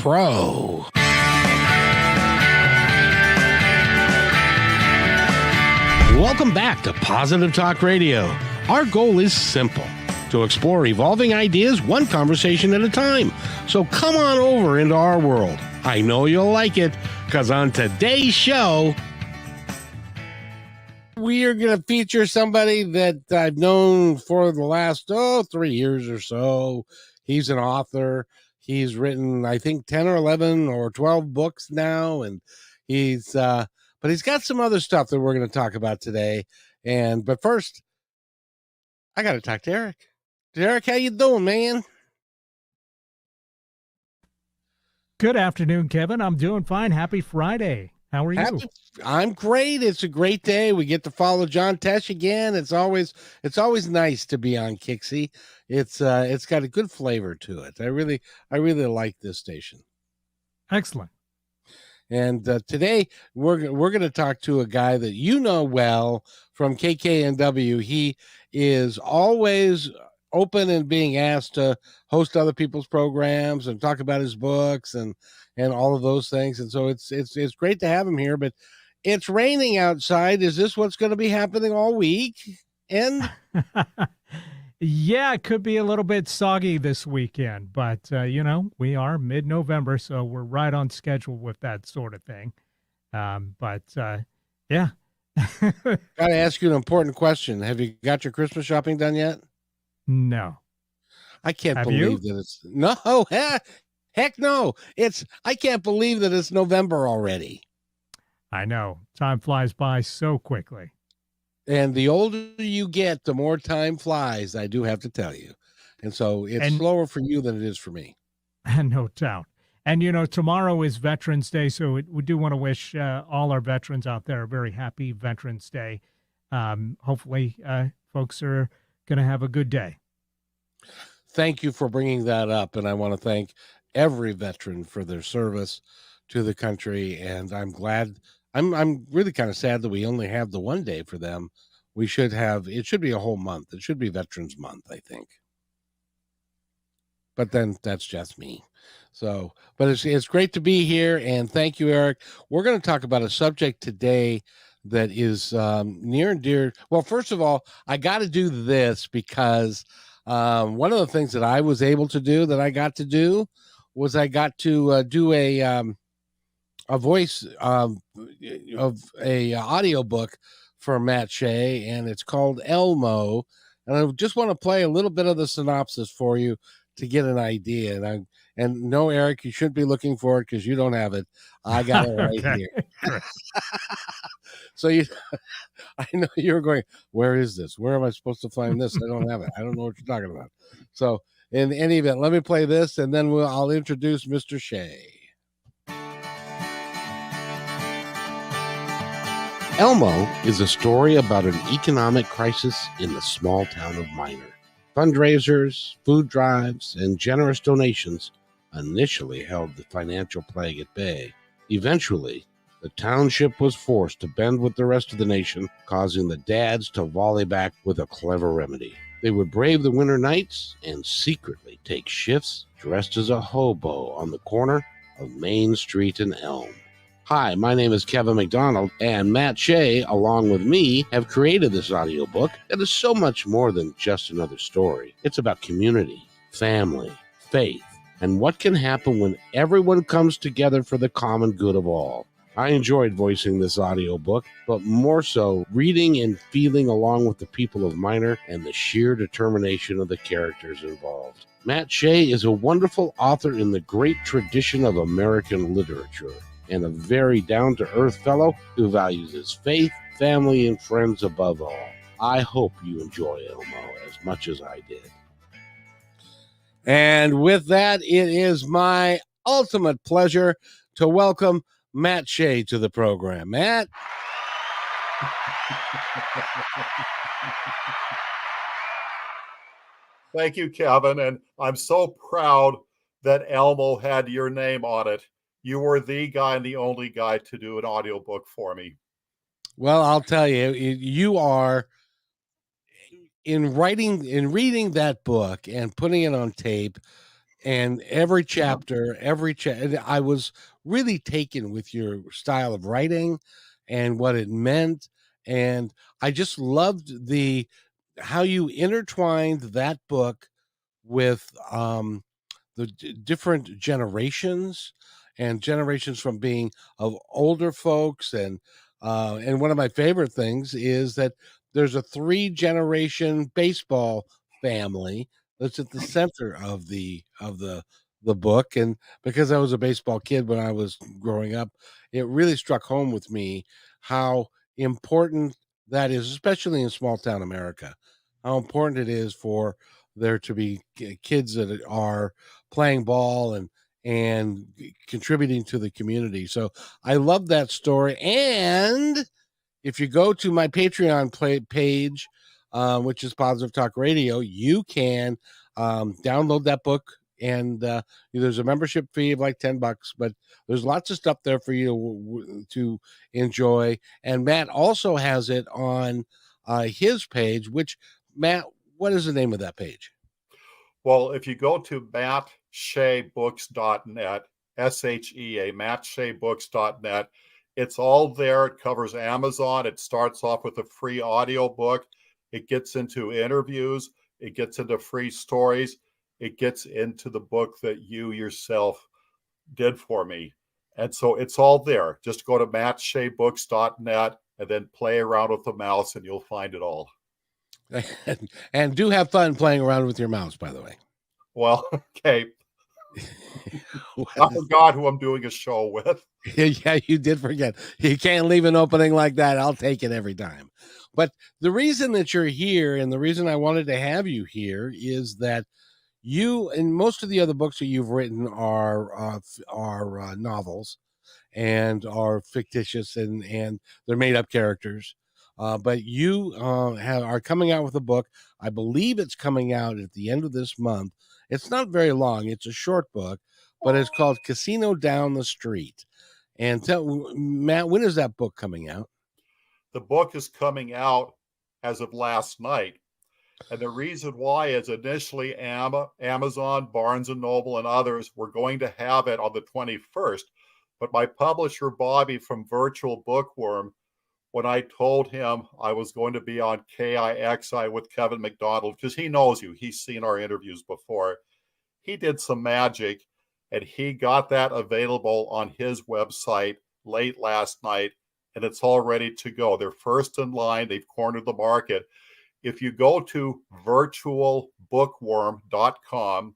pro. Welcome back to Positive Talk Radio. Our goal is simple: to explore evolving ideas one conversation at a time. So come on over into our world. I know you'll like it, because on today's show, we are going to feature somebody that I've known for the last 3 years or so. He's an author. He's written, I think, 10 or 11 or 12 books now, and but he's got some other stuff that we're going to talk about today. But first, I got to talk to Eric. Eric, how you doing, man? Good afternoon, Kevin. I'm doing fine. Happy Friday. How are you? I'm great. It's a great day. We get to follow John Tesh again. It's always nice to be on KIXI. It's got a good flavor to it. I really like this station. Excellent. And today we're going to talk to a guy that you know well from KKNW. He is always open and being asked to host other people's programs and talk about his books and all of those things. And so it's great to have him here, but it's raining outside. Is this what's going to be happening all week? And yeah, it could be a little bit soggy this weekend, but we are mid-November, so we're right on schedule with that sort of thing. Yeah. Got to ask you an important question. Have you got your Christmas shopping done yet? No. I can't believe that it's no. Heck no. I can't believe that it's November already. I know. Time flies by so quickly. And the older you get, the more time flies, I do have to tell you. And so it's slower for you than it is for me. No doubt. And, tomorrow is Veterans Day, so we do want to wish all our veterans out there a very happy Veterans Day. Hopefully, folks are going to have a good day. Thank you for bringing that up. And I want to thank every veteran for their service to the country. And I'm glad. I'm really kind of sad that we only have the one day for them. It should be a whole month. It should be Veterans Month, I think. But then that's just me. So, but it's great to be here. And thank you, Eric. We're going to talk about a subject today that is near and dear. Well, first of all, I got to do this because one of the things that I was able to do was I got to do a voice of a audiobook for Matt Shea, and it's called Elmo. And I just want to play a little bit of the synopsis for you to get an idea. And no, Eric, you shouldn't be looking for it because you don't have it. I got it right here. So I know you're going, where is this? Where am I supposed to find this? I don't have it. I don't know what you're talking about. So in any event, let me play this, and then I'll introduce Mr. Shea. Elmo is a story about an economic crisis in the small town of Minor. Fundraisers, food drives, and generous donations initially held the financial plague at bay. Eventually, the township was forced to bend with the rest of the nation, causing the dads to volley back with a clever remedy. They would brave the winter nights and secretly take shifts dressed as a hobo on the corner of Main Street and Elm. Hi, my name is Kevin McDonald, and Matt Shea, along with me, have created this audiobook that is so much more than just another story. It's about community, family, faith, and what can happen when everyone comes together for the common good of all. I enjoyed voicing this audiobook, but more so reading and feeling along with the people of Minor and the sheer determination of the characters involved. Matt Shea is a wonderful author in the great tradition of American literature, and a very down-to-earth fellow who values his faith, family, and friends above all. I hope you enjoy Elmo as much as I did. And with that, it is my ultimate pleasure to welcome Matt Shea to the program. Matt? Thank you, Kevin, and I'm so proud that Elmo had your name on it. You were the guy and the only guy to do an audiobook for me. Well, I'll tell you, you are in reading that book and putting it on tape. and every chapter, I was really taken with your style of writing and what it meant. And I just loved how you intertwined that book with the different generations, and generations from being of older folks. And one of my favorite things is that there's a 3 generation baseball family that's at the center of the book. And because I was a baseball kid when I was growing up, it really struck home with me how important that is, especially in small town America, how important it is for there to be kids that are playing ball and contributing to the community. So I love that story. And if you go to my Patreon page, which is Positive Talk Radio, you can download that book. And there's a membership fee of like $10, but there's lots of stuff there for you to enjoy. And Matt also has it on his page, which, Matt, what is the name of that page? Well, if you go to mattsheabooks.net, SHEA, mattsheabooks.net, it's all there. It covers Amazon. It starts off with a free audio book. It gets into interviews. It gets into free stories. It gets into the book that you yourself did for me. And so it's all there. Just go to mattsheabooks.net and then play around with the mouse and you'll find it all. And do have fun playing around with your mouse, by the way. Well, okay. I forgot who I'm doing a show with. Yeah, you did forget. You can't leave an opening like that. I'll take it every time. But the reason that you're here, and the reason I wanted to have you here, is that you and most of the other books that you've written are novels and are fictitious, and they're made up characters. But you are coming out with a book. I believe it's coming out at the end of this month. It's not very long. It's a short book, but it's called Casino Down the Street. And Matt, when is that book coming out? The book is coming out as of last night. And the reason why is initially Amazon, Barnes & Noble, and others were going to have it on the 21st. But my publisher, Bobby from Virtual Bookworm, when I told him I was going to be on KIXI with Kevin McDonald, because he knows you, he's seen our interviews before, he did some magic and he got that available on his website late last night, and it's all ready to go. They're first in line. They've cornered the market. If you go to virtualbookworm.com,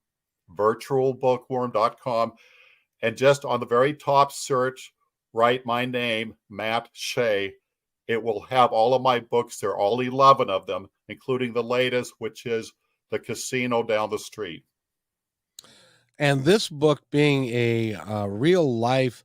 virtualbookworm.com, and just on the very top search, write my name, Matt Shea, it will have all of my books there, all 11 of them, including the latest, which is The Casino Down the Street. And this book being a real life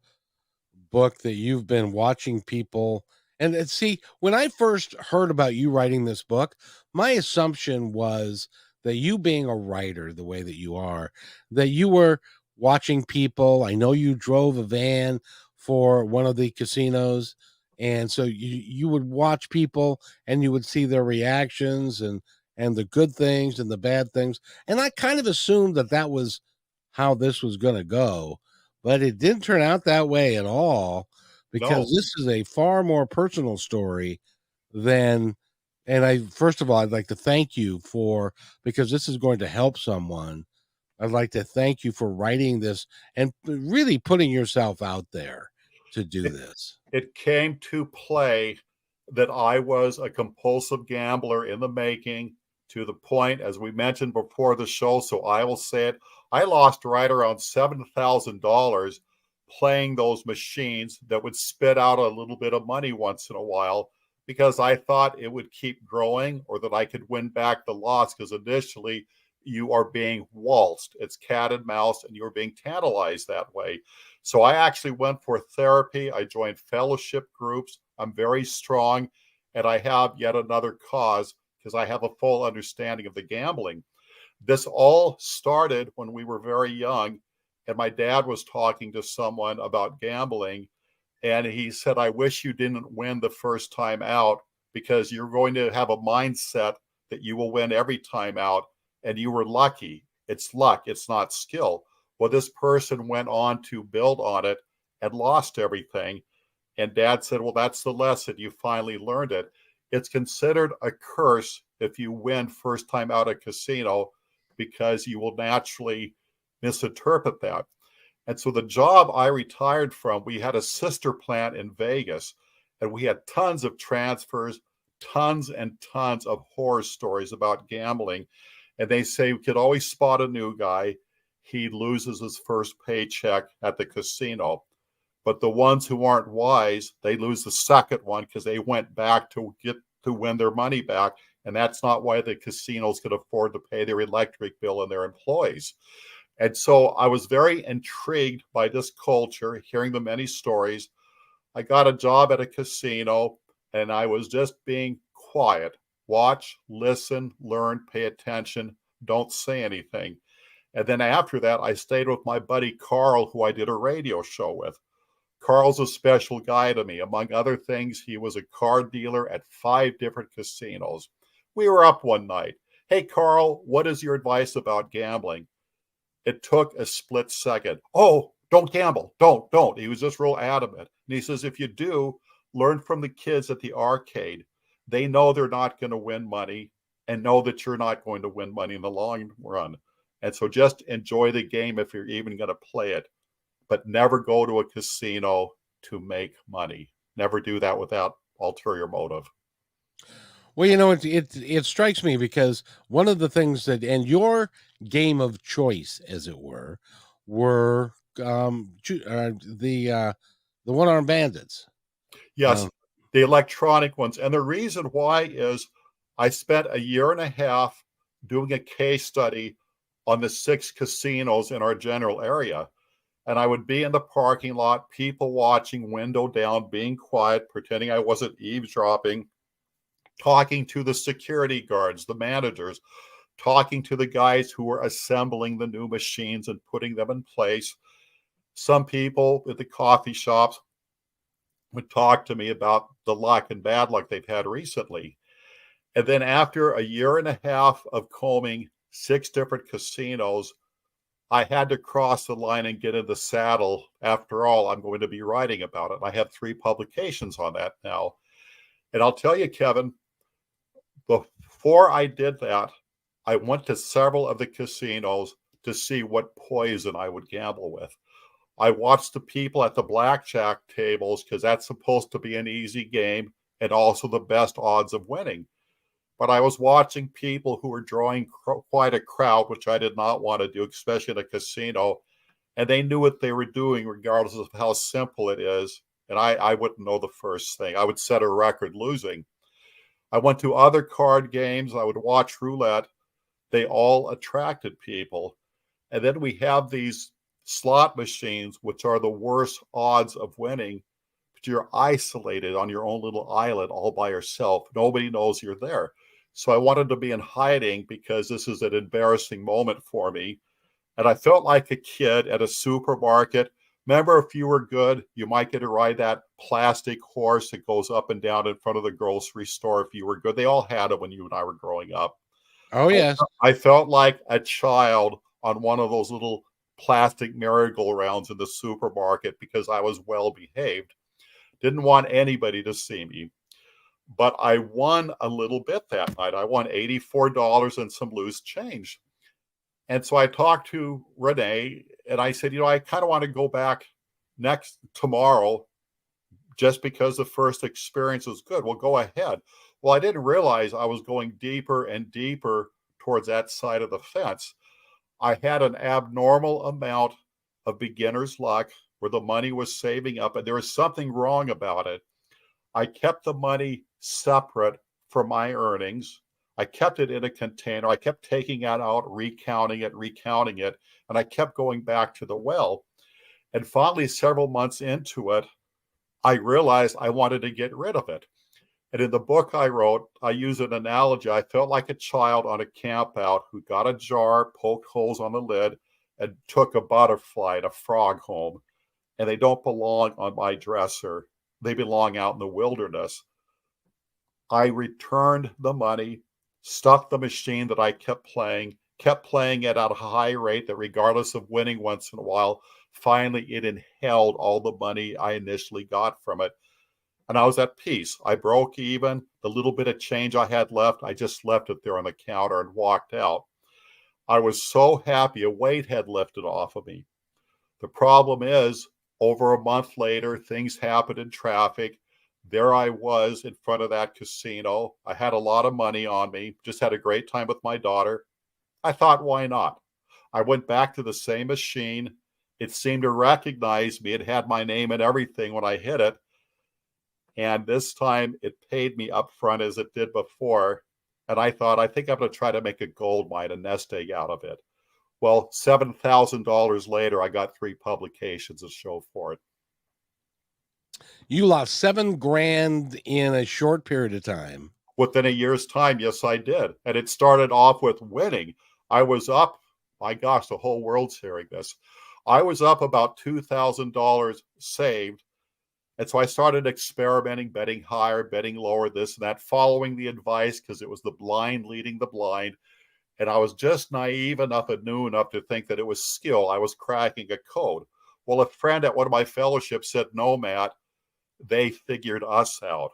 book that you've been watching people. And see, when I first heard about you writing this book, my assumption was that you being a writer the way that you are, that you were watching people. I know you drove a van for one of the casinos. And so you would watch people and you would see their reactions and the good things and the bad things. And I kind of assumed that that was how this was going to go, but it didn't turn out that way at all, because this is a far more personal story than, and first of all, I'd like to thank you because this is going to help someone. I'd like to thank you for writing this and really putting yourself out there to do this. It came to play that I was a compulsive gambler in the making, to the point, as we mentioned before the show, so I will say it, I lost right around $7,000 playing those machines that would spit out a little bit of money once in a while, because I thought it would keep growing or that I could win back the loss, because initially you are being waltzed. It's cat and mouse, and you're being tantalized that way. So I actually went for therapy. I joined fellowship groups. I'm very strong, and I have yet another cause because I have a full understanding of the gambling. This all started when we were very young, and my dad was talking to someone about gambling, and he said, I wish you didn't win the first time out, because you're going to have a mindset that you will win every time out, and you were lucky. It's luck. It's not skill. Well, this person went on to build on it and lost everything. And Dad said, well, that's the lesson. You finally learned it. It's considered a curse if you win first time out of casino, because you will naturally misinterpret that. And so the job I retired from, we had a sister plant in Vegas, and we had tons of transfers, tons and tons of horror stories about gambling. And they say we could always spot a new guy. He loses his first paycheck at the casino. But the ones who aren't wise, they lose the second one because they went back to win their money back. And that's not why the casinos could afford to pay their electric bill and their employees. And so I was very intrigued by this culture, hearing the many stories. I got a job at a casino, and I was just being quiet. Watch, listen, learn, pay attention, don't say anything. And then after that, I stayed with my buddy Carl, who I did a radio show with. Carl's a special guy to me. Among other things, he was a card dealer at 5 different casinos. We were up one night. Hey, Carl, what is your advice about gambling? It took a split second. Oh, don't gamble. Don't. He was just real adamant. And he says, if you do, learn from the kids at the arcade. They know they're not going to win money and know that you're not going to win money in the long run. And so just enjoy the game if you're even going to play it. But never go to a casino to make money. Never do that without ulterior motive. Well, it strikes me because one of the things that, and your game of choice, as it were the one-armed bandits. Yes, the electronic ones. And the reason why is I spent a year and a half doing a case study on the 6 casinos in our general area. And I would be in the parking lot, people watching, window down, being quiet, pretending I wasn't eavesdropping, talking to the security guards, the managers, talking to the guys who were assembling the new machines and putting them in place. Some people at the coffee shops would talk to me about the luck and bad luck they've had recently. And then after a year and a half of combing 6 different casinos, I had to cross the line and get in the saddle. After all, I'm going to be writing about it. I have 3 publications on that now. And I'll tell you, Kevin, before I did that, I went to several of the casinos to see what poison I would gamble with. I watched the people at the blackjack tables because that's supposed to be an easy game and also the best odds of winning. But I was watching people who were drawing quite a crowd, which I did not want to do, especially in a casino. And they knew what they were doing, regardless of how simple it is. And I wouldn't know the first thing. I would set a record losing. I went to other card games. I would watch roulette. They all attracted people. And then we have these slot machines, which are the worst odds of winning. But you're isolated on your own little island all by yourself. Nobody knows you're there. So I wanted to be in hiding because this is an embarrassing moment for me. And I felt like a kid at a supermarket. Remember, if you were good, you might get to ride that plastic horse that goes up and down in front of the grocery store if you were good. They all had it when you and I were growing up. Oh, yes. I felt like a child on one of those little plastic merry-go-rounds in the supermarket because I was well behaved. Didn't want anybody to see me. But I won a little bit that night. I won $84 and some loose change. And so I talked to Renee and I said, I kind of want to go back tomorrow just because the first experience was good. Well, go ahead. Well, I didn't realize I was going deeper and deeper towards that side of the fence. I had an abnormal amount of beginner's luck where the money was saving up, and there was something wrong about it. I kept the money separate from my earnings. I kept it in a container. I kept taking it out, recounting it, and I kept going back to the well. And finally, several months into it, I realized I wanted to get rid of it. And in the book I wrote, I use an analogy. I felt like a child on a camp out who got a jar, poked holes on the lid, and took a butterfly and a frog home. And they don't belong on my dresser. They belong out in the wilderness. I returned the money, stuffed the machine that I kept playing, kept playing it at a high rate that regardless of winning once in a while, finally it inhaled all the money I initially got from it. And I was at peace. I broke even. The little bit of change I had left, I just left it there on the counter and walked out. I was so happy a weight had lifted off of me. The problem is, over a month later, things happened in traffic. There I was in front of that casino. I had a lot of money on me, just had a great time with my daughter. I thought, why not? I went back to the same machine. It seemed to recognize me. It had my name and everything when I hit it. And this time it paid me up front as it did before. And I thought, I think I'm going to try to make a gold mine, a nest egg out of it. Well, $7,000 later, I got 3 publications to show for it. You lost $7,000 in a short period of time. Within a year's time, yes, I did. And it started off with winning. I was up, my gosh, the whole world's hearing this. I was up about $2,000 saved. And so I started experimenting, betting higher, betting lower, this and that, following the advice because it was the blind leading the blind. And I was just naive enough and new enough to think that it was skill. I was cracking a code. Well, a friend at one of my fellowships said, no, Matt, they figured us out.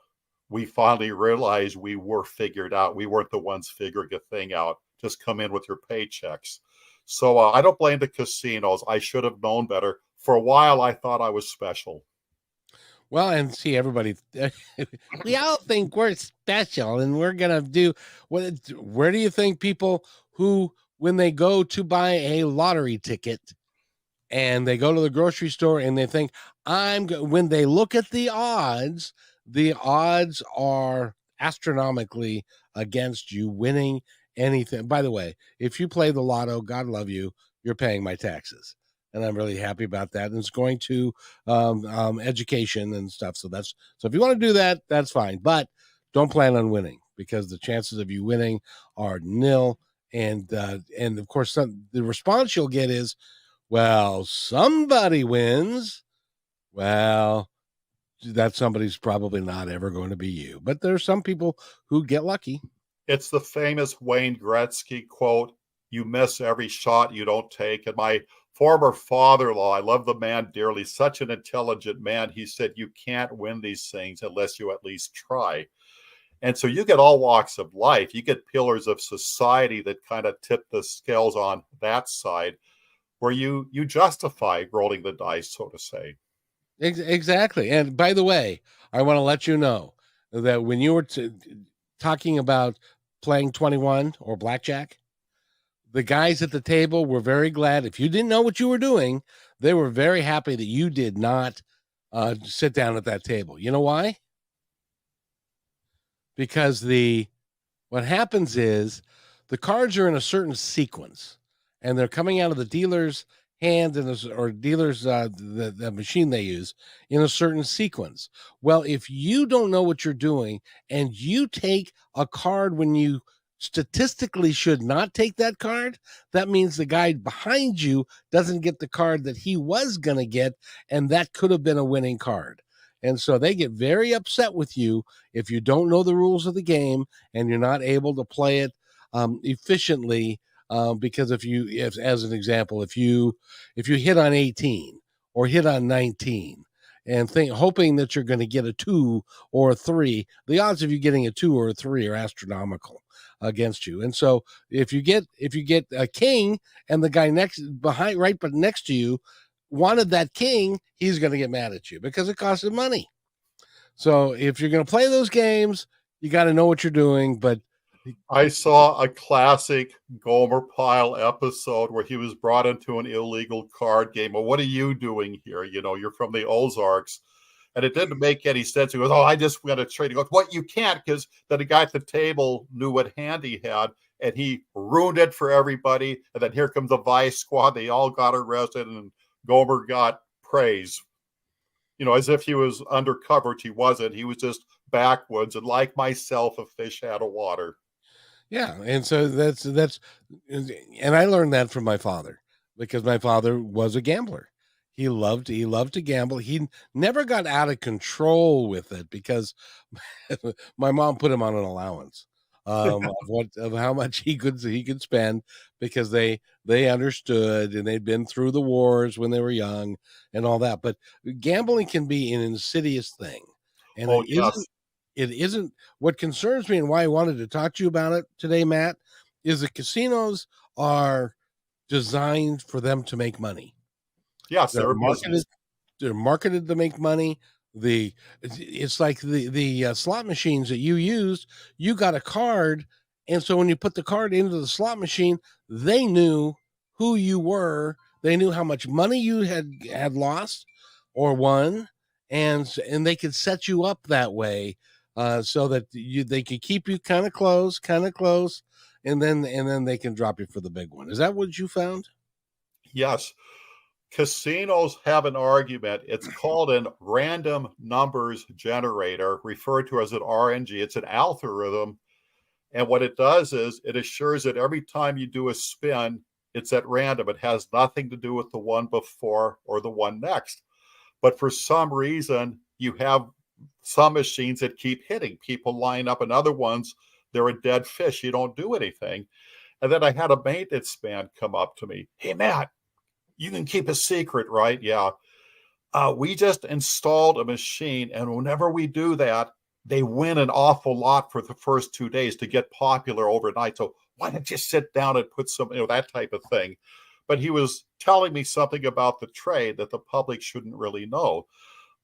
We finally realized we were figured out. We weren't the ones figuring a thing out. Just come in with your paychecks. So I don't blame the casinos. I should have known better. For a while, I thought I was special. Well, and see, everybody, we all think we're special and we're going to do what, where do you think people who, when they go to buy a lottery ticket and they go to the grocery store and they think when they look at the odds are astronomically against you winning anything. By the way, if you play the lotto, God love you, you're paying my taxes. And I'm really happy about that. And it's going to education and stuff. So if you want to do that, that's fine. But don't plan on winning because the chances of you winning are nil. And of course, the response you'll get is, well, somebody wins. Well, that somebody's probably not ever going to be you. But there's some people who get lucky. It's the famous Wayne Gretzky quote, you miss every shot you don't take. And my former father-in-law, I love the man dearly, such an intelligent man. He said, you can't win these things unless you at least try. And so you get all walks of life. You get pillars of society that kind of tip the scales on that side where you justify rolling the dice, so to say. Exactly. And by the way, I want to let you know that when you were talking about playing 21 or blackjack, the guys at the table were very glad. If you didn't know what you were doing, they were very happy that you did not sit down at that table. You know why? Because what happens is the cards are in a certain sequence and they're coming out of the dealer's hand or dealer's the machine they use in a certain sequence. Well, if you don't know what you're doing and you take a card when you statistically should not take that card, that means the guy behind you doesn't get the card that he was going to get, and that could have been a winning card. And so they get very upset with you if you don't know the rules of the game and you're not able to play it efficiently. Because as an example, if you hit on 18 or hit on 19 and hoping that you're going to get a 2 or a 3, the odds of you getting a 2 or a 3 are astronomical against you. And so if you get a king and the guy right next to you wanted that king, he's going to get mad at you because it costs him money. So if you're going to play those games, you got to know what you're doing. But I saw a classic Gomer Pyle episode where he was brought into an illegal card game. Well, what are you doing here? You know, you're from the Ozarks. And it didn't make any sense. He goes, I just got to trade. He goes, what? You can't, because the guy at the table knew what hand he had, and he ruined it for everybody. And then here comes the Vice Squad. They all got arrested, and Gomer got praise. You know, as if he was undercover, which he wasn't. He was just backwoods, and like myself, a fish out of water. Yeah, and so that's, and I learned that from my father because my father was a gambler. He loved to gamble. He never got out of control with it because my mom put him on an allowance. of how much he could spend, because they understood, and they'd been through the wars when they were young and all that. But gambling can be an insidious thing, and Oh, yes. it isn't what concerns me, and why I wanted to talk to you about it today, Matt, is the casinos are designed for them to make money. Yes, They're they're a marketed business. they're marketed to make money. It's like the slot machines that you used. You got a card, and so when you put the card into the slot machine, they knew who you were. They knew how much money you had lost or won, and they could set you up that way, so that they could keep you kind of close, and then they can drop you for the big one. Is that what you found? Yes. Casinos have an argument. It's called a random numbers generator, referred to as an RNG. It's an algorithm. And what it does is it assures that every time you do a spin, it's at random. It has nothing to do with the one before or the one next. But for some reason, you have some machines that keep hitting. People line up, and other ones, they're a dead fish. You don't do anything. And then I had a maintenance man come up to me. Hey, Matt, you can keep a secret, right? Yeah. We just installed a machine, and whenever we do that, they win an awful lot for the first 2 days to get popular overnight. So why don't you sit down and put some, that type of thing. But he was telling me something about the trade that the public shouldn't really know.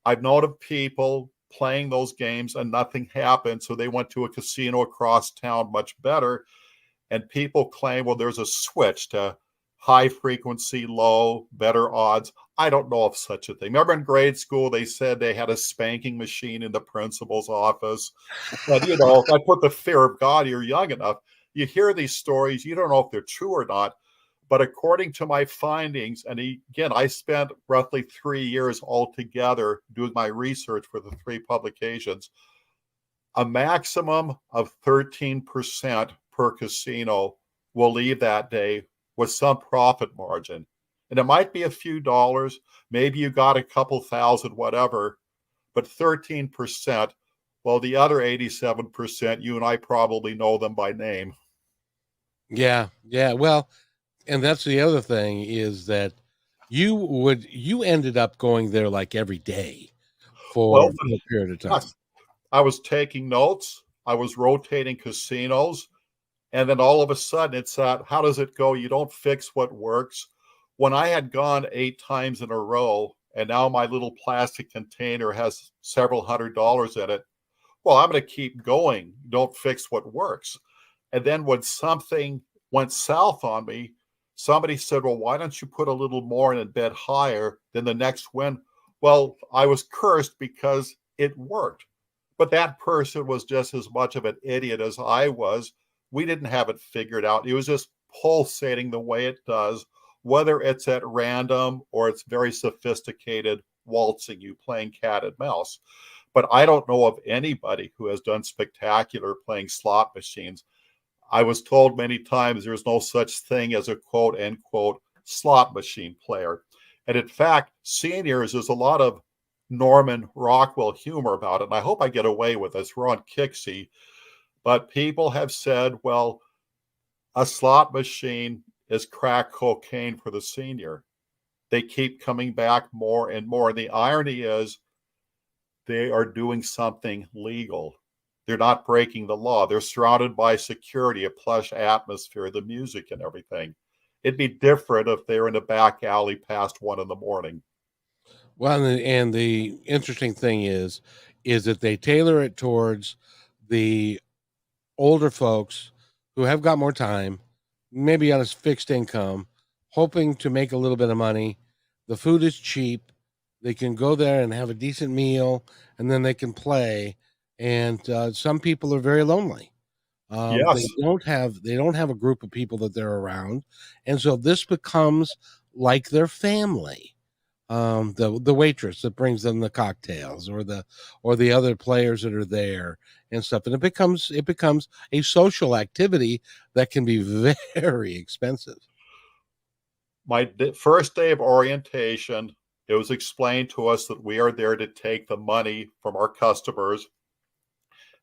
I've known of people playing those games and nothing happened. So they went to a casino across town, much better. And people claim, well, there's a switch to high frequency, low, better odds. I don't know of such a thing. Remember in grade school, they said they had a spanking machine in the principal's office. But, if I put the fear of God, you're young enough. You hear these stories, you don't know if they're true or not. But according to my findings, and again, I spent roughly 3 years altogether doing my research for the 3 publications, a maximum of 13% per casino will leave that day with some profit margin. And it might be a few dollars, maybe you got a couple thousand, whatever, but 13%, well, the other 87%, you and I probably know them by name. Yeah, yeah. Well, and that's the other thing, is that you ended up going there like every day for Well, a period of time. yes, I was taking notes, I was rotating casinos, and then all of a sudden it's how does it go? You don't fix what works. When I had gone 8 times in a row, and now my little plastic container has several $100s in it, well, I'm going to keep going. Don't fix what works. And then when something went south on me, somebody said, well, why don't you put a little more in and bet higher than the next win? Well, I was cursed because it worked. But that person was just as much of an idiot as I was. We didn't have it figured out. It was just pulsating the way it does, whether it's at random or it's very sophisticated waltzing, you playing cat and mouse. But I don't know of anybody who has done spectacular playing slot machines. I was told many times there's no such thing as a quote unquote slot machine player. And in fact, seniors, there's a lot of Norman Rockwell humor about it. And I hope I get away with this. We're on KIXI. But people have said, well, a slot machine is crack cocaine for the senior. They keep coming back more and more. And the irony is they are doing something legal. They're not breaking the law. They're surrounded by security, a plush atmosphere, the music and everything. It'd be different if they're in a back alley past 1 a.m. Well, and the interesting thing is that they tailor it towards the older folks who have got more time, maybe on a fixed income, hoping to make a little bit of money. The food is cheap. They can go there and have a decent meal, and then they can play. And some people are very lonely. Yes. They don't have a group of people that they're around, and so this becomes like their family. The waitress that brings them the cocktails, or the other players that are there and stuff, and it becomes a social activity that can be very expensive. My first day of orientation, it was explained to us that we are there to take the money from our customers,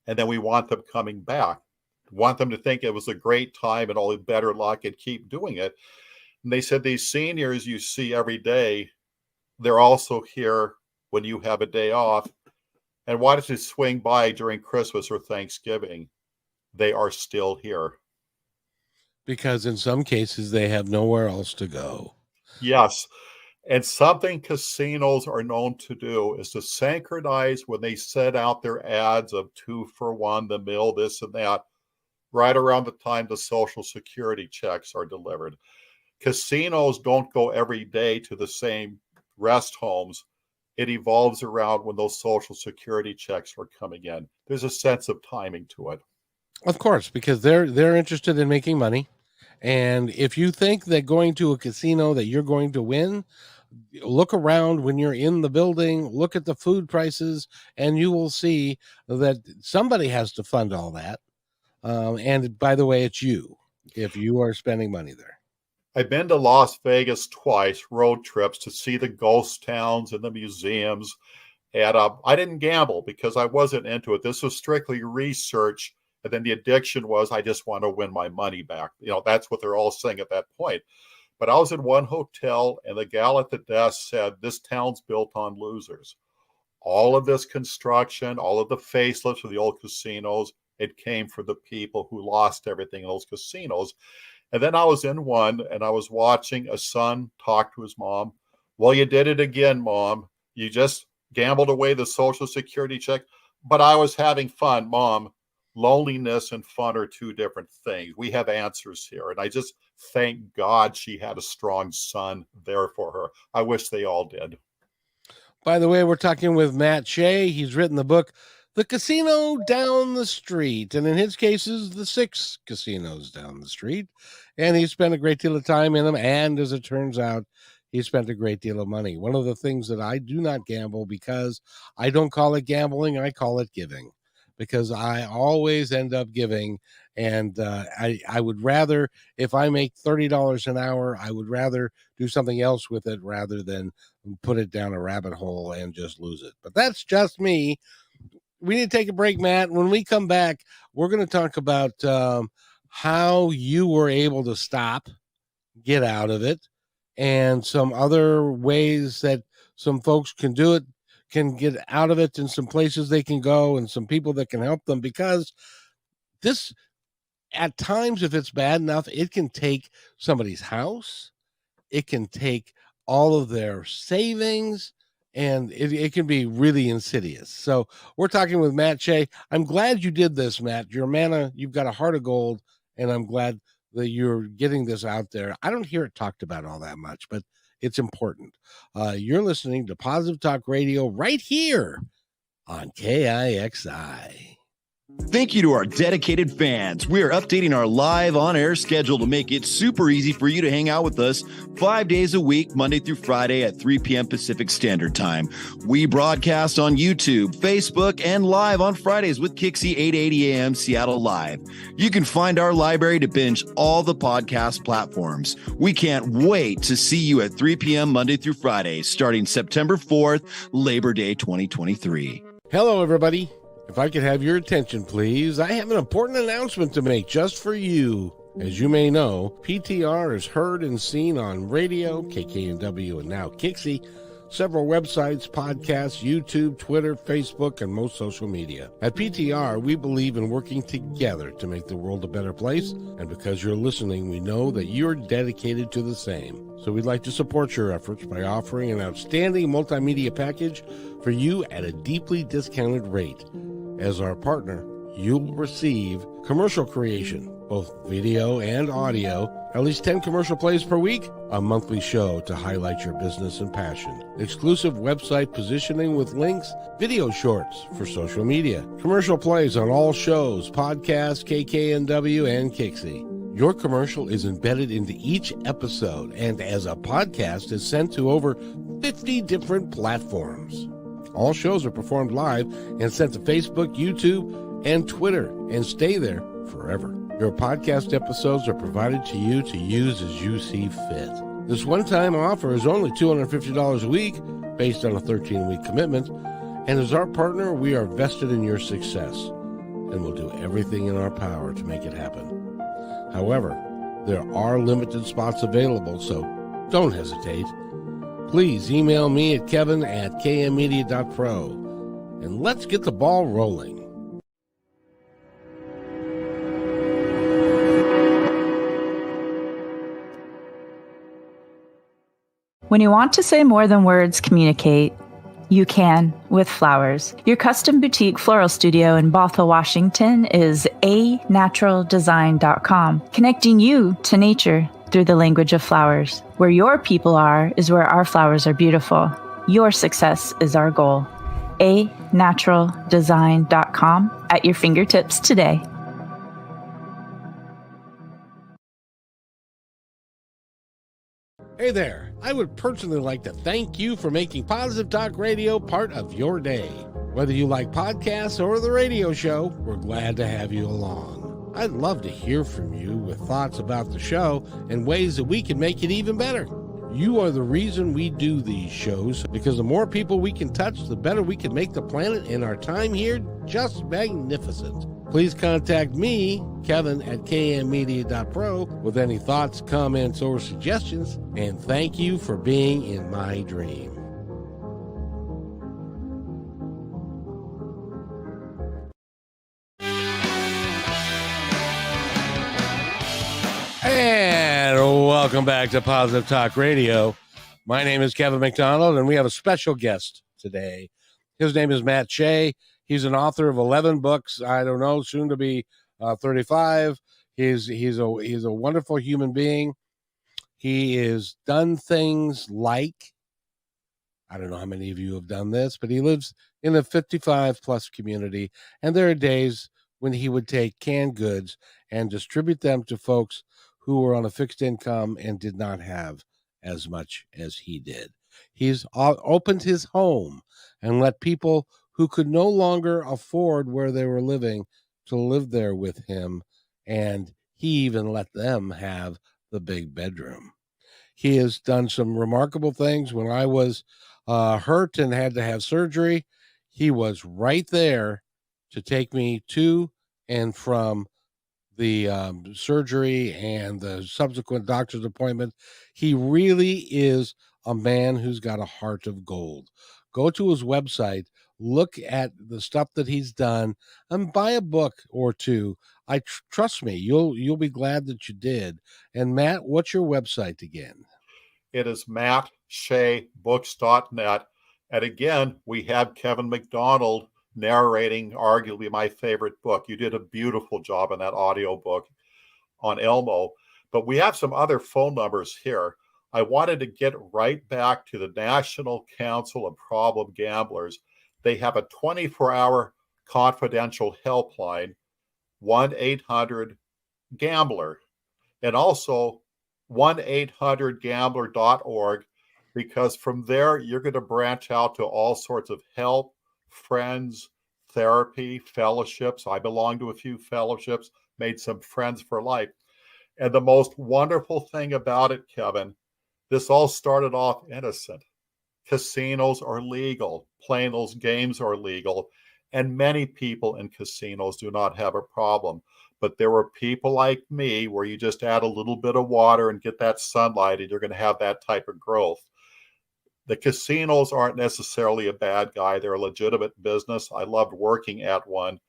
and then we want them coming back. want them to think it was a great time and all the better luck and keep doing it. And they said, these seniors you see every day, they're also here when you have a day off. And why don't you swing by during Christmas or Thanksgiving? They are still here. Because in some cases, they have nowhere else to go. Yes. And something casinos are known to do is to synchronize when they set out their ads of 2 for 1, the meal, this and that, right around the time the Social Security checks are delivered. Casinos don't go every day to the same rest homes. It evolves around when those Social Security checks are coming in. There's a sense of timing to it. Of course, because they're interested in making money. And if you think that going to a casino that you're going to win, look around when you're in the building, look at the food prices, and you will see that somebody has to fund all that. And by the way, it's you, if you are spending money there. I've been to Las Vegas twice, road trips, to see the ghost towns and the museums. And I didn't gamble because I wasn't into it. This was strictly research. And then the addiction was, I just want to win my money back. You know, that's what they're all saying at that point. But I was in one hotel and the gal at the desk said, this town's built on losers. All of this construction, all of the facelifts of the old casinos, it came for the people who lost everything in those casinos. And then I was in one and I was watching a son talk to his mom. Well, you did it again, Mom. You just gambled away the Social Security check. But I was having fun, Mom. Loneliness and fun are two different things. We have answers here. And I just thank God she had a strong son there for her. I wish they all did. By the way, we're talking with Matt Shea. He's written the book, The Casino Down the Street. And in his cases, the 6 casinos down the street. And he spent a great deal of time in them. And as it turns out, he spent a great deal of money. One of the things that I do not gamble, because I don't call it gambling, I call it giving. Because I always end up giving, and I would rather, if I make $30 an hour, I would rather do something else with it rather than put it down a rabbit hole and just lose it. But that's just me. We need to take a break, Matt. When we come back, we're going to talk about how you were able to stop, get out of it, and some other ways that some folks can do it, can get out of it, and some places they can go and some people that can help them, because this, at times, if it's bad enough, it can take somebody's house. It can take all of their savings, and it can be really insidious. So we're talking with Matt Shea. I'm glad you did this, Matt. You're a man, you've got a heart of gold, and I'm glad that you're getting this out there. I don't hear it talked about all that much, but it's important. You're listening to Positive Talk Radio right here on KIXI. Thank you to our dedicated fans. We are updating our live on-air schedule to make it super easy for you to hang out with us 5 days a week, Monday through Friday at 3 p.m. Pacific Standard Time. We broadcast on YouTube, Facebook, and live on Fridays with KIXI 8:80 a.m. Seattle Live. You can find our library to binge all the podcast platforms. We can't wait to see you at 3 p.m. Monday through Friday, starting September 4th, Labor Day 2023. Hello, everybody. If I could have your attention, please, I have an important announcement to make just for you. As you may know, PTR is heard and seen on radio, KKNW, and now KIXI, several websites, podcasts, YouTube, Twitter, Facebook, and most social media. At PTR, we believe in working together to make the world a better place, and because you're listening, we know that you're dedicated to the same. So we'd like to support your efforts by offering an outstanding multimedia package for you at a deeply discounted rate. As our partner, you'll receive commercial creation, both video and audio, at least 10 commercial plays per week, a monthly show to highlight your business and passion, exclusive website positioning with links, video shorts for social media, commercial plays on all shows, podcasts, KKNW, and KIXI. Your commercial is embedded into each episode and as a podcast is sent to over 50 different platforms. All shows are performed live and sent to Facebook, YouTube, and Twitter, and stay there forever. Your podcast episodes are provided to you to use as you see fit. This one-time offer is only $250 a week, based on a 13-week commitment, and as our partner, we are vested in your success. and we'll do everything in our power to make it happen. However, there are limited spots available, so don't hesitate. Please email me at kevin@kmmedia.pro, and let's get the ball rolling. When you want to say more than words communicate, you can with flowers. Your custom boutique floral studio in Bothell, Washington is anaturaldesign.com, connecting you to nature through the language of flowers. Where your people are is where our flowers are beautiful. Your success is our goal. anaturaldesign.com at your fingertips today. Hey there, I would personally like to thank you for making Positive Talk Radio part of your day. Whether you like podcasts or the radio show, we're glad to have you along. I'd love to hear from you with thoughts about the show and ways that we can make it even better. You are the reason we do these shows, because the more people we can touch, the better we can make the planet and our time here just magnificent. Please contact me, Kevin@kmmedia.pro, with any thoughts, comments, or suggestions, and thank you for being in my dream. And welcome back to Positive Talk Radio. My name is Kevin McDonald, and we have a special guest today. His name is Matt Shea. He's an author of 11 books. I don't know, soon to be 35. He's a wonderful human being. He has done things like, I don't know how many of you have done this, but he lives in a 55 plus community. And there are days when he would take canned goods and distribute them to folks who were on a fixed income and did not have as much as he did. He's opened his home and let people who could no longer afford where they were living to live there with him, and he even let them have the big bedroom. He has done some remarkable things. When I was hurt and had to have surgery, he was right there to take me to and from the surgery and the subsequent doctor's appointment. He really is a man who's got a heart of gold. Go to his website, look at the stuff that he's done, and buy a book or two. Trust me, you'll be glad that you did. And Matt, what's your website again? It is mattsheabooks.net. And again, we have Kevin McDonald narrating arguably my favorite book. You did a beautiful job in that audio book on Elmo. But we have some other phone numbers here. I wanted to get right back to the National Council of Problem Gamblers. They have a 24-hour confidential helpline, 1-800-GAMBLER, and also 1-800-GAMBLER.org, because from there you're going to branch out to all sorts of help, friends, therapy, fellowships. I belong to a few fellowships, made some friends for life. And the most wonderful thing about it, Kevin, this all started off innocent. Casinos are legal. Playing those games are legal. And many people in casinos do not have a problem. But there were people like me where you just add a little bit of water and get that sunlight and you're going to have that type of growth. The casinos aren't necessarily a bad guy. They're a legitimate business. I loved working at one.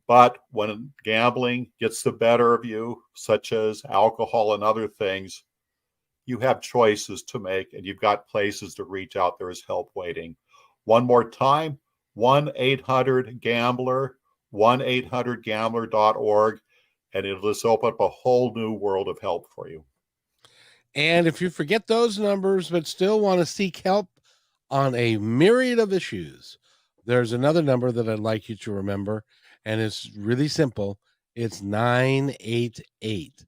But when gambling gets the better of you, such as alcohol and other things, you have choices to make, and you've got places to reach out. There is help waiting. One more time, 1-800-GAMBLER, 1-800-GAMBLER.org, and it'll just open up a whole new world of help for you. And if you forget those numbers but still want to seek help on a myriad of issues, there's another number that I'd like you to remember, and it's really simple. It's 988.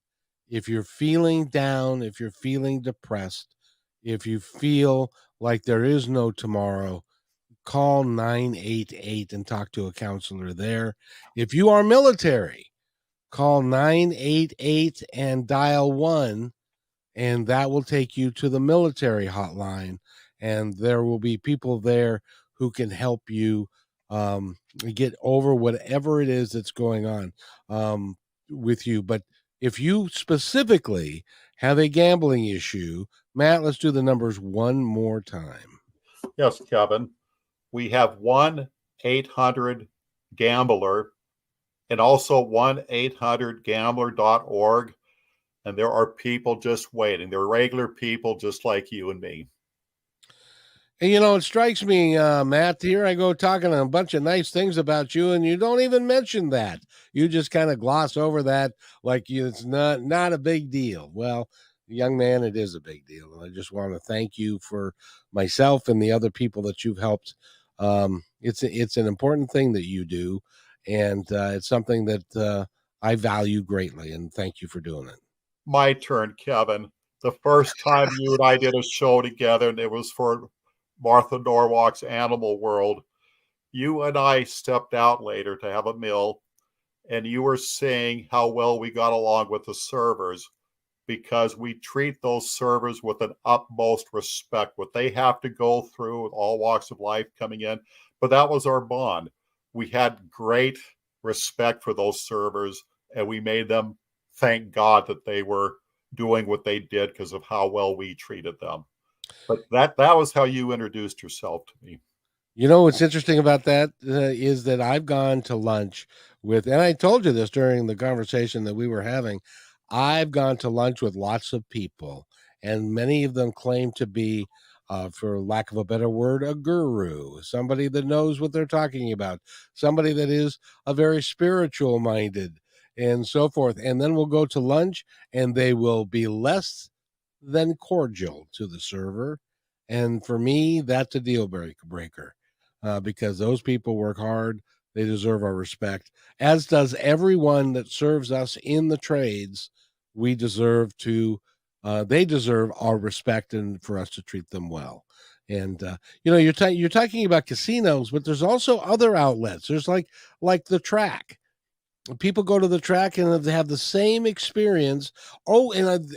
If you're feeling down, if you're feeling depressed, if you feel like there is no tomorrow, call 988 and talk to a counselor there. If you are military, call 988 and dial 1, and that will take you to the military hotline. And there will be people there who can help you get over whatever it is that's going on with you. But if you specifically have a gambling issue, Matt, let's do the numbers one more time. Yes, Kevin. We have 1-800-GAMBLER and also 1-800-GAMBLER.org. And there are people just waiting. They're regular people just like you and me. And it strikes me, Matt, here I go talking a bunch of nice things about you, and you don't even mention that. You just kind of gloss over that like it's not a big deal. Well, young man, it is a big deal. And I just want to thank you for myself and the other people that you've helped. It's an important thing that you do, and it's something that I value greatly, and thank you for doing it. My turn, Kevin. The first time you and I did a show together, and it was for Martha Norwalk's Animal World, you and I stepped out later to have a meal, and you were saying how well we got along with the servers because we treat those servers with an utmost respect, what they have to go through with all walks of life coming in. But that was our bond. We had great respect for those servers, and we made them thank God that they were doing what they did because of how well we treated them. But that was how you introduced yourself to me. What's interesting about that is that I've gone to lunch with, and I told you this during the conversation that we were having, I've gone to lunch with lots of people, and many of them claim to be, for lack of a better word, a guru, somebody that knows what they're talking about, somebody that is a very spiritual minded and so forth. And then we'll go to lunch and they will be less than cordial to the server. And for me, that's a deal breaker because those people work hard. They deserve our respect, as does everyone that serves us in the trades. They deserve our respect and for us to treat them well. And, you're talking about casinos, but there's also other outlets. There's like the track. People go to the track and they have the same experience. Oh, and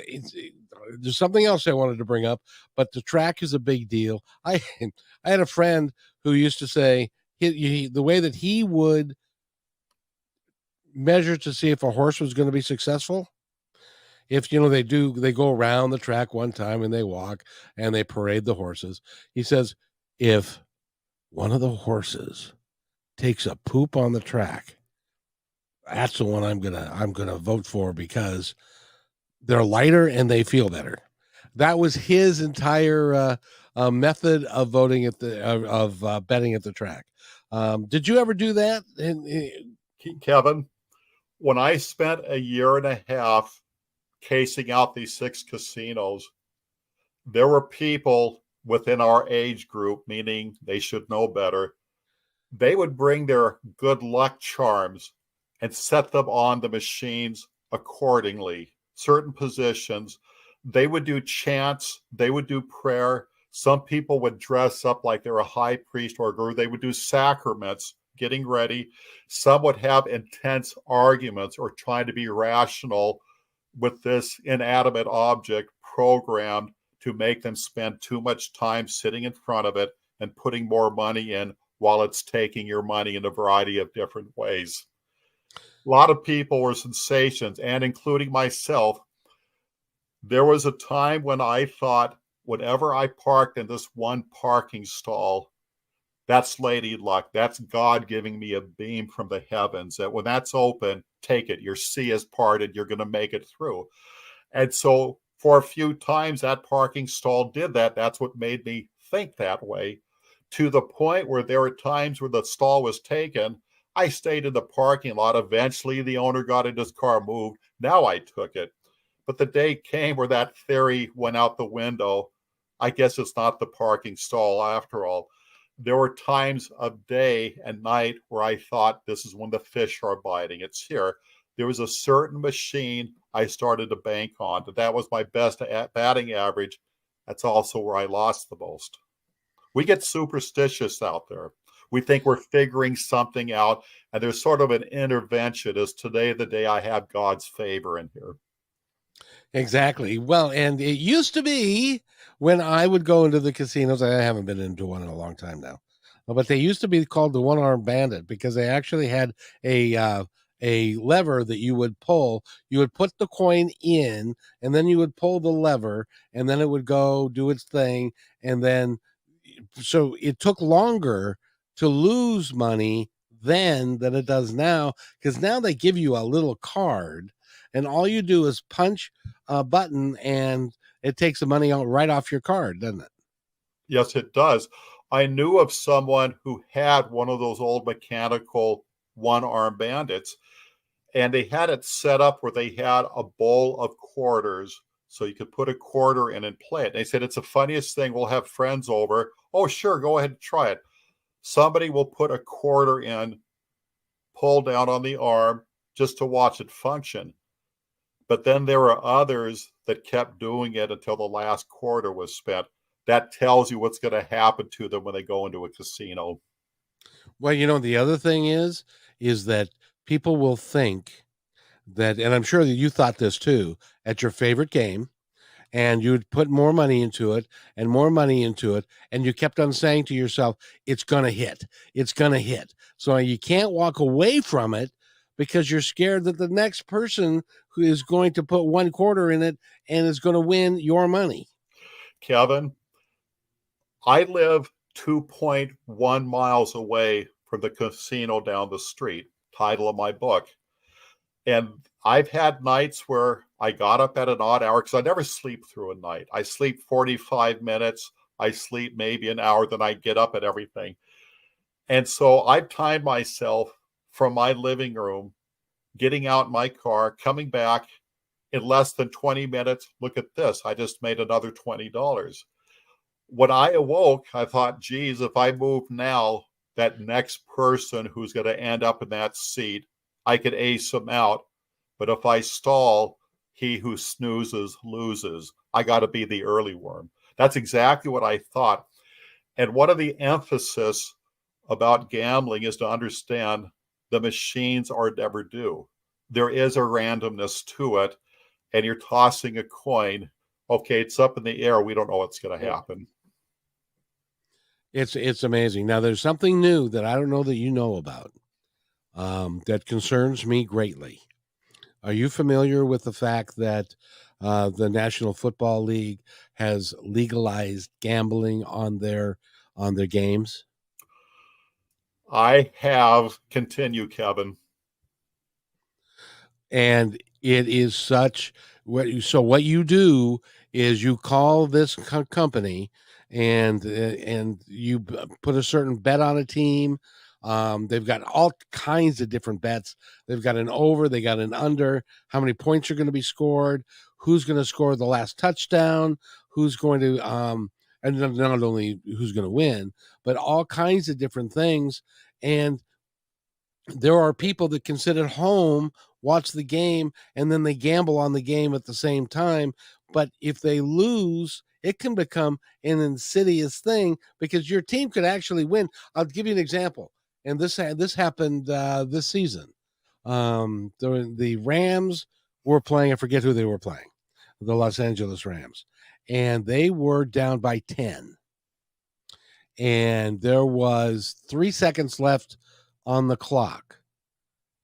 there's something else I wanted to bring up, but the track is a big deal. I had a friend who used to say the way that he would measure to see if a horse was going to be successful. If they go around the track one time and they walk and they parade the horses. He says, if one of the horses takes a poop on the track, that's the one I'm gonna vote for because they're lighter and they feel better. That was his entire method of voting at the betting at the track. Did you ever do that? Kevin, when I spent a year and a half casing out these 6 casinos, there were people within our age group, meaning they should know better. They would bring their good luck charms and set them on the machines accordingly, certain positions. They would do chants, they would do prayer. Some people would dress up like they're a high priest or a guru. They would do sacraments, getting ready. Some would have intense arguments or trying to be rational with this inanimate object programmed to make them spend too much time sitting in front of it and putting more money in while it's taking your money in a variety of different ways. A lot of people were sensations, and including myself. There was a time when I thought, whenever I parked in this one parking stall, that's lady luck. That's God giving me a beam from the heavens that when that's open, take it. Your sea is parted. You're going to make it through. And so for a few times that parking stall did that. That's what made me think that way, to the point where there were times where the stall was taken. I stayed in the parking lot. Eventually, the owner got in his car, moved. Now I took it. But the day came where that theory went out the window. I guess it's not the parking stall after all. There were times of day and night where I thought, this is when the fish are biting. It's here. There was a certain machine I started to bank on. That was my best batting average. That's also where I lost the most. We get superstitious out there. We think we're figuring something out, and there's sort of an intervention. Is today the day I have God's favor in here? Exactly. Well, and it used to be when I would go into the casinos. I haven't been into one in a long time now. But they used to be called the one-armed bandit because they actually had a lever that you would pull. You would put the coin in, and then you would pull the lever, and then it would go do its thing. And then, so it took longer to lose money then than it does now, because now they give you a little card, and all you do is punch a button, and it takes the money out right off your card, doesn't it? Yes, it does. I knew of someone who had one of those old mechanical one-arm bandits, and they had it set up where they had a bowl of quarters, so you could put a quarter in and play it. And they said, it's the funniest thing. We'll have friends over. Oh, sure, go ahead and try it. Somebody will put a quarter in, pull down on the arm just to watch it function. But then there were others that kept doing it until the last quarter was spent. That tells you what's going to happen to them when they go into a casino. Well, the other thing is that people will think that, and I'm sure that you thought this too, at your favorite game, and you'd put more money into it and more money into it, and you kept on saying to yourself, it's going to hit. It's going to hit. So you can't walk away from it because you're scared that the next person who is going to put one quarter in it and is going to win your money. Kevin, I live 2.1 miles away from the casino down the street, title of my book. And I've had nights where I got up at an odd hour because I never sleep through a night. I sleep 45 minutes. I sleep maybe an hour, then I get up at everything. And so I've timed myself from my living room, getting out in my car, coming back in less than 20 minutes. Look at this. I just made another $20. When I awoke, I thought, geez, if I move now, that next person who's going to end up in that seat, I could ace him out. But if I stall, he who snoozes loses. I got to be the early worm. That's exactly what I thought. And one of the emphasis about gambling is to understand the machines are never due. There is a randomness to it, and you're tossing a coin. Okay, it's up in the air. We don't know what's going to happen. It's amazing. Now, there's something new that I don't know that you know about that concerns me greatly. Are you familiar with the fact that the National Football League has legalized gambling on their games? I have. Continue, Kevin. And it is such what you do is you call this company and you put a certain bet on a team. They've got all kinds of different bets. They've got an over, they got an under, how many points are going to be scored, who's going to score the last touchdown, who's going to and not only who's going to win, but all kinds of different things. And there are people that can sit at home, watch the game, and then they gamble on the game at the same time. But if they lose, it can become an insidious thing because your team could actually win. I'll give you an example. And this happened this season. The Rams were playing, I forget who they were playing, the Los Angeles Rams. And they were down by 10. And there was 3 seconds left on the clock.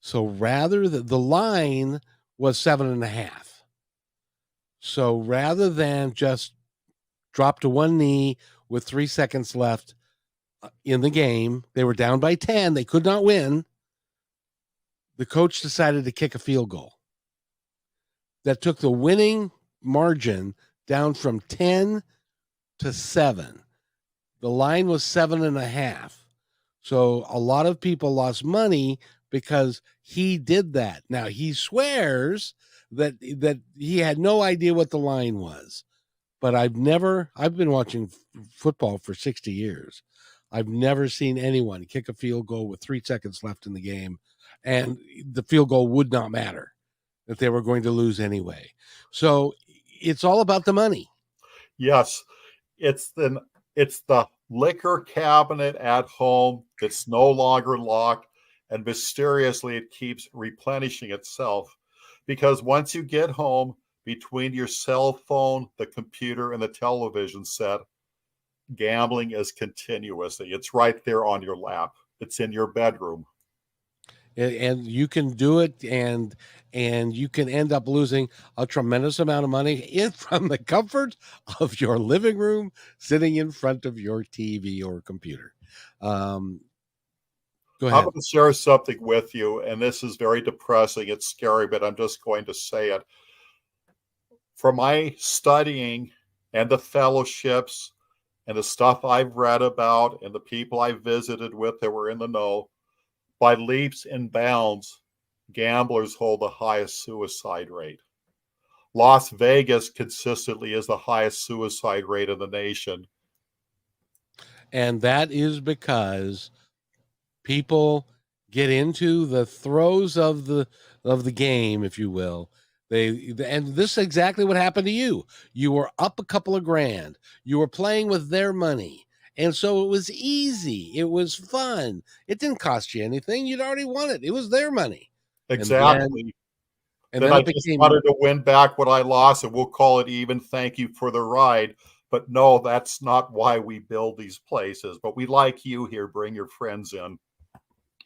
So rather the line was 7.5. So rather than just drop to one knee with 3 seconds left in the game, they were down by 10. They could not win. The coach decided to kick a field goal that took the winning margin down from 10 to 7. The line was 7.5. So a lot of people lost money because he did that. Now he swears that he had no idea what the line was, but I've been watching football for 60 years. I've never seen anyone kick a field goal with 3 seconds left in the game, and the field goal would not matter, that they were going to lose anyway. So it's all about the money. Yes, it's the liquor cabinet at home that's no longer locked, and mysteriously it keeps replenishing itself. Because once you get home, between your cell phone, the computer, and the television set, gambling is continuously. It's right there on your lap. It's in your bedroom. And you can do it, and you can end up losing a tremendous amount of money from the comfort of your living room, sitting in front of your TV or computer. Go I'm ahead. going to share something with you, and this is very depressing. It's scary, but I'm just going to say it. For my studying and the fellowships and the stuff I've read about and the people I visited with that were in the know, by leaps and bounds, gamblers hold the highest suicide rate. Las Vegas consistently is the highest suicide rate in the nation. And that is because people get into the throes of the game, if you will. And this is exactly what happened to you. You were up a couple of grand. You were playing with their money. And so it was easy. It was fun. It didn't cost you anything. You'd already won it. It was their money. Exactly. And then then I it just became wanted to win back what I lost, and we'll call it even. Thank you for the ride. But no, that's not why we build these places. But we like you here. Bring your friends in.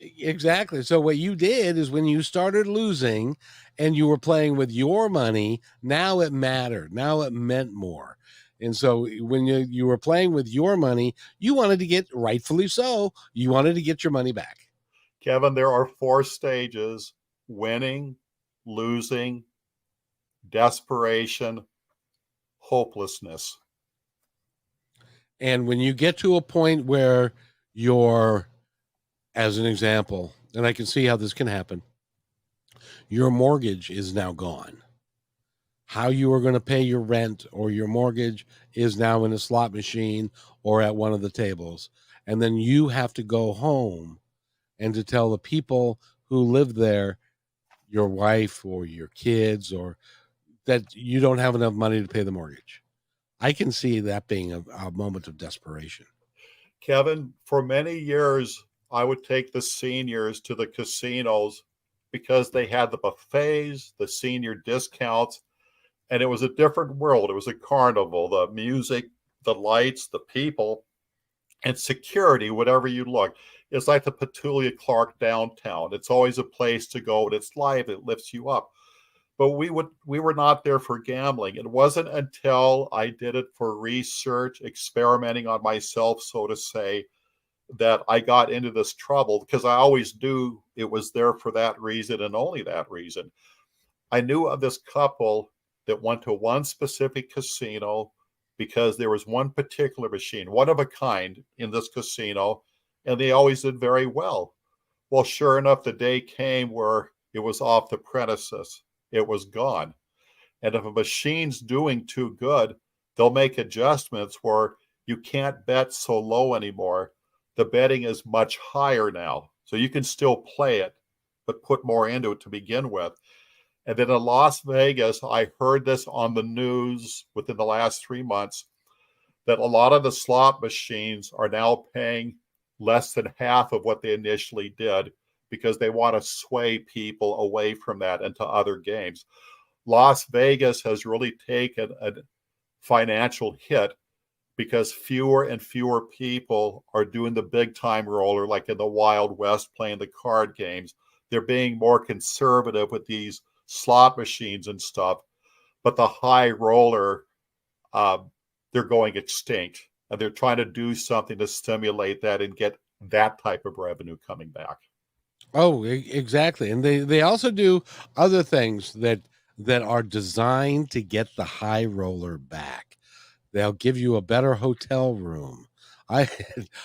Exactly. So what you did is when you started losing and you were playing with your money, now it mattered. Now it meant more. And so when you were playing with your money, you wanted to get, rightfully so, you wanted to get your money back. Kevin, there are 4 stages: winning, losing, desperation, hopelessness. And when you get to a point where you're, as an example, and I can see how this can happen, your mortgage is now gone. How you are going to pay your rent or your mortgage is now in a slot machine or at one of the tables. And then you have to go home and to tell the people who live there, your wife or your kids, or that you don't have enough money to pay the mortgage. I can see that being a moment of desperation. Kevin, for many years, I would take the seniors to the casinos because they had the buffets, the senior discounts, and it was a different world. It was a carnival, the music, the lights, the people, and security, whatever you look. It's like the Petulia Clark downtown. It's always a place to go, and it's live. It lifts you up. But we were not there for gambling. It wasn't until I did it for research, experimenting on myself, so to say, that I got into this trouble, because I always knew it was there for that reason and only that reason. I knew of this couple that went to one specific casino because there was one particular machine, one of a kind in this casino, and they always did very well. Well, sure enough, the day came where it was off the premises. It was gone. And if a machine's doing too good, they'll make adjustments where you can't bet so low anymore. The betting is much higher now. So you can still play it, but put more into it to begin with. And then in Las Vegas, I heard this on the news within the last 3 months, that a lot of the slot machines are now paying less than half of what they initially did, because they want to sway people away from that into other games. Las Vegas has really taken a financial hit because fewer and fewer people are doing the big time roller like in the Wild West, playing the card games. They're being more conservative with these slot machines and stuff. But the high roller, they're going extinct. And they're trying to do something to stimulate that and get that type of revenue coming back. Oh, exactly. And they also do other things that are designed to get the high roller back. They'll give you a better hotel room. I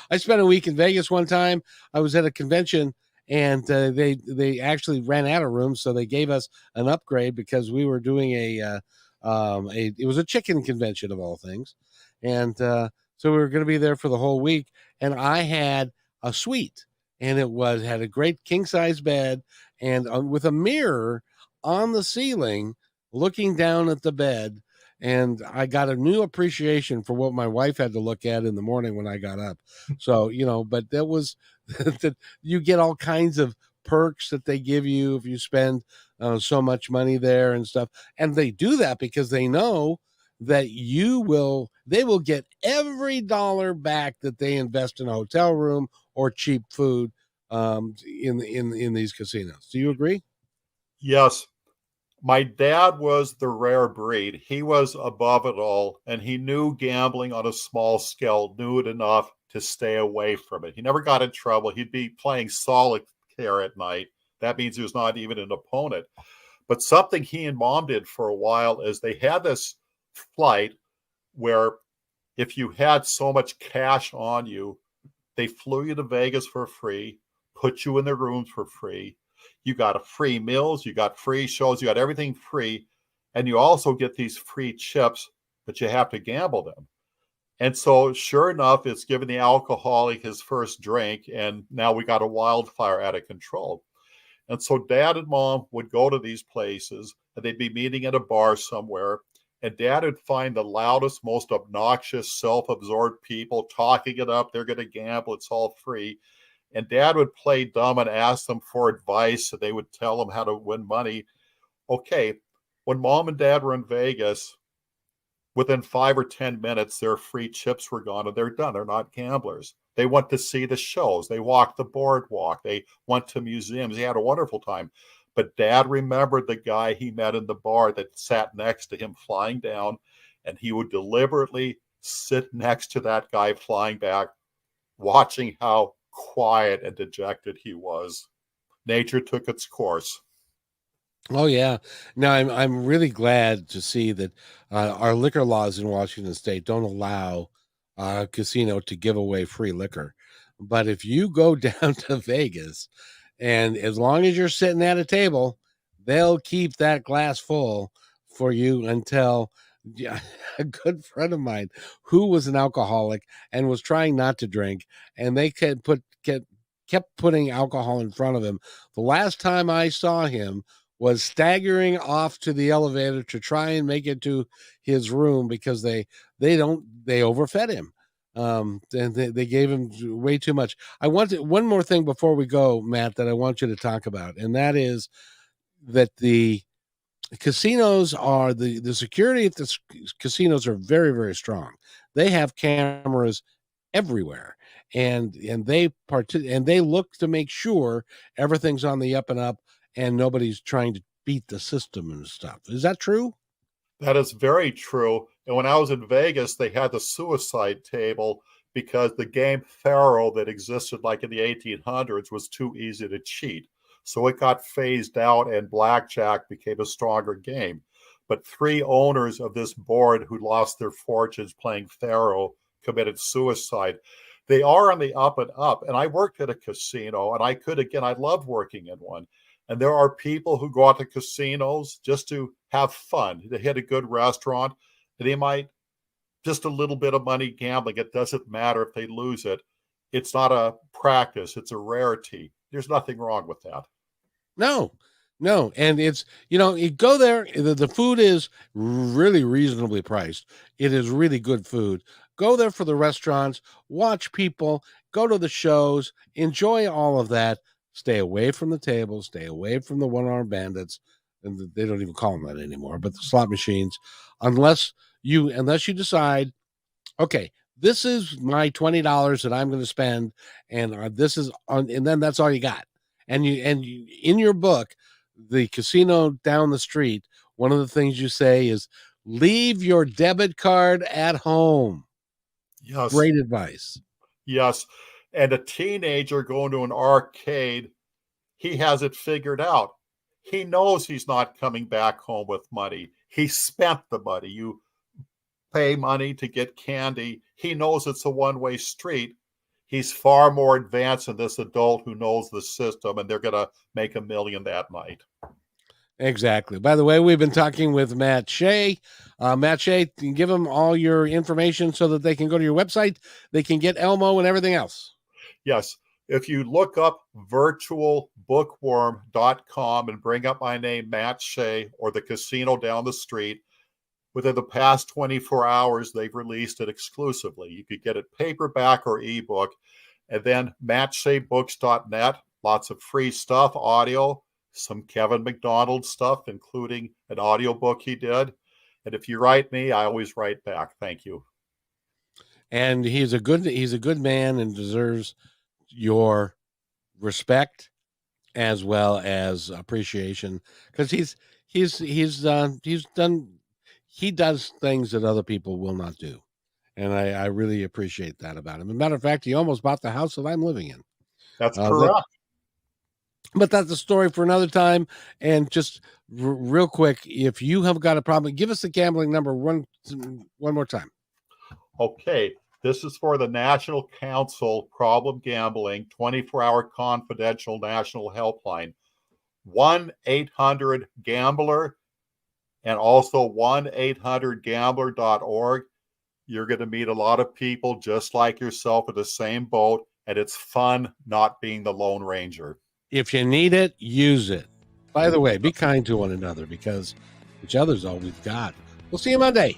I spent a week in Vegas one time. I was at a convention, and they actually ran out of rooms, so they gave us an upgrade because we were doing it was a chicken convention of all things, and so we were going to be there for the whole week. And I had a suite, and had a great king size bed, and with a mirror on the ceiling, looking down at the bed. And I got a new appreciation for what my wife had to look at in the morning when I got up. So, but that was that you get all kinds of perks that they give you if you spend so much money there and stuff. And they do that because they know that they will get every dollar back that they invest in a hotel room or cheap food in these casinos. Do you agree? Yes. My dad was the rare breed. He was above it all, and he knew gambling on a small scale, knew it enough to stay away from it. He never got in trouble. He'd be playing solitaire at night. That means he was not even an opponent. But something he and mom did for a while is they had this flight where if you had so much cash on you, they flew you to Vegas for free, put you in their rooms for free. You got a free meals, you got free shows, you got everything free. And you also get these free chips, but you have to gamble them. And so, sure enough, it's given the alcoholic his first drink, and now we got a wildfire out of control. And so, dad and mom would go to these places, and they'd be meeting at a bar somewhere. And dad would find the loudest, most obnoxious, self absorbed people talking it up. They're going to gamble, it's all free. And dad would play dumb and ask them for advice, and they would tell him how to win money. Okay, when mom and dad were in Vegas, within 5 or 10 minutes, their free chips were gone and they're done. They're not gamblers. They went to see the shows. They walked the boardwalk. They went to museums. They had a wonderful time. But dad remembered the guy he met in the bar that sat next to him flying down, and he would deliberately sit next to that guy flying back, watching how quiet and dejected he was. Nature took its course. Oh yeah. Now I'm really glad to see that our liquor laws in Washington State don't allow a casino to give away free liquor. But if you go down to Vegas, and as long as you're sitting at a table, they'll keep that glass full for you until a good friend of mine who was an alcoholic and was trying not to drink, and they kept putting alcohol in front of him. The last time I saw him was staggering off to the elevator to try and make it to his room because they overfed him. And they gave him way too much. I wanted one more thing before we go, Matt, that I want you to talk about, and that is that the casinos are the security at the casinos are very, very strong. They have cameras everywhere, and they look to make sure everything's on the up and up, and nobody's trying to beat the system and stuff. Is that true? That is very true. And when I was in Vegas, they had the suicide table because the game Faro that existed like in the 1800s was too easy to cheat. So it got phased out and blackjack became a stronger game. But 3 owners of this board who lost their fortunes playing Faro committed suicide. They are on the up and up. And I worked at a casino, and I love working in one. And there are people who go out to casinos just to have fun. They hit a good restaurant, and they might just a little bit of money gambling. It doesn't matter if they lose it. It's not a practice. It's a rarity. There's nothing wrong with that. No. And it's, you go there, the food is really reasonably priced. It is really good food. Go there for the restaurants, watch people, go to the shows, enjoy all of that. Stay away from the tables, stay away from the one-armed bandits, and they don't even call them that anymore, but the slot machines, unless you decide, okay, this is my $20 that I'm going to spend, and and then that's all you got. And you in your book, the casino down the street, one of the things you say is leave your debit card at home. Yes. Great advice. Yes. And a teenager going to an arcade, he has it figured out. He knows he's not coming back home with money. He spent the money. You pay money to get candy. He knows it's a one-way street. He's far more advanced than this adult who knows the system, and they're going to make $1 million that night. Exactly. By the way, we've been talking with Matt Shea. Matt Shea, you can give them all your information so that they can go to your website. They can get Elmo and everything else. Yes. If you look up virtualbookworm.com and bring up my name, Matt Shea, or the casino down the street, within the past 24 hours, they've released it exclusively. You could get it paperback or ebook. And then mattsheabooks.net, lots of free stuff, audio, some Kevin McDonald stuff, including an audiobook he did. And if you write me, I always write back. Thank you. And he's a good man and deserves your respect as well as appreciation, because he does things that other people will not do. And I really appreciate that about him. As a matter of fact, he almost bought the house that I'm living in. That's correct. But that's a story for another time. And just real quick, if you have got a problem, give us the gambling number one more time. Okay. This is for the National Council Problem Gambling 24-hour confidential national helpline. 1-800-GAMBLER and also 1-800-GAMBLER.org. You're going to meet a lot of people just like yourself in the same boat, and it's fun not being the Lone Ranger. If you need it, use it. By the way, be kind to one another, because each other's all we've got. We'll see you Monday.